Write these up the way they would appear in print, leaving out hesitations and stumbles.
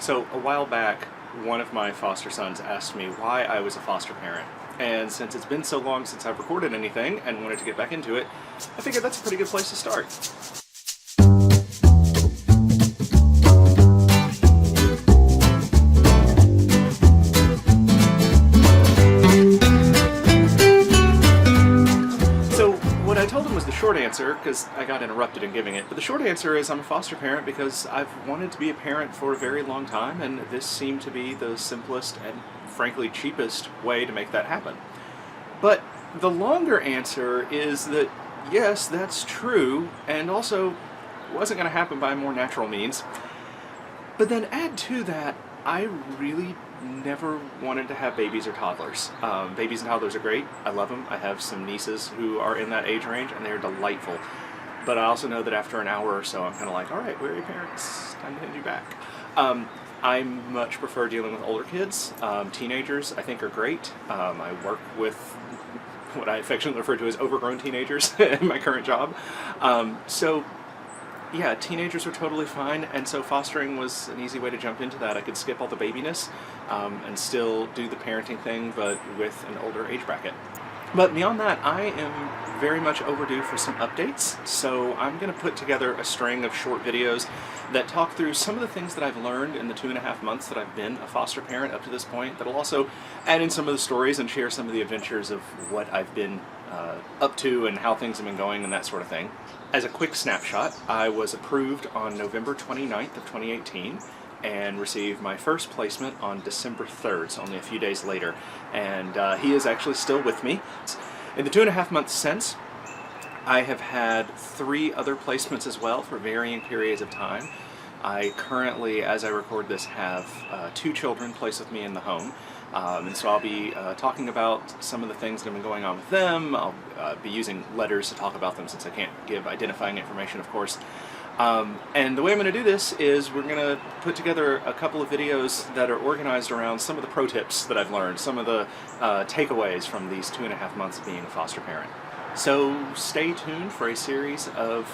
So a while back, one of my foster sons asked me why I was a foster parent. And since it's been so long since I've recorded anything and wanted to get back into it, I figured that's a pretty good place to start. So what I told him was the short answer, because I got interrupted in giving it, but the short answer is I'm a foster parent because I've wanted to be a parent for a very long time, and this seemed to be the simplest and frankly cheapest way to make that happen. But the longer answer is that yes, that's true, and also it wasn't going to happen by more natural means. But then add to that, I really never wanted to have babies or toddlers. Babies and toddlers are great. I love them. I have some nieces who are in that age range, and they're delightful. But I also know that after an hour or so, I'm kind of like, all right, where are your parents? Time to hand you back. I much prefer dealing with older kids. Teenagers, I think, are great. I work with what I affectionately refer to as overgrown teenagers in my current job. So yeah, teenagers are totally fine, and so fostering was an easy way to jump into that. I could skip all the babiness and still do the parenting thing, but with an older age bracket. But beyond that, I am very much overdue for some updates, so I'm going to put together a string of short videos that talk through some of the things that I've learned in the 2.5 months that I've been a foster parent up to this point. That'll also add in some of the stories and share some of the adventures of what I've been up to and how things have been going and that sort of thing. As a quick snapshot, I was approved on November 29th of 2018 and received my first placement on December 3rd, so only a few days later. And he is actually still with me. In the 2.5 months since, I have had 3 other placements as well for varying periods of time. I currently, as I record this, have 2 children placed with me in the home. And so I'll be talking about some of the things that have been going on with them. I'll be using letters to talk about them since I can't give identifying information, of course. And the way I'm going to do this is we're going to put together a couple of videos that are organized around some of the pro tips that I've learned, some of the takeaways from these 2.5 months of being a foster parent. So stay tuned for a series of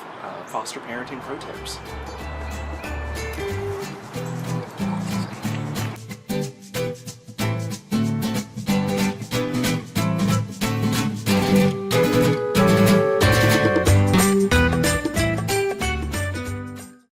foster parenting pro tips.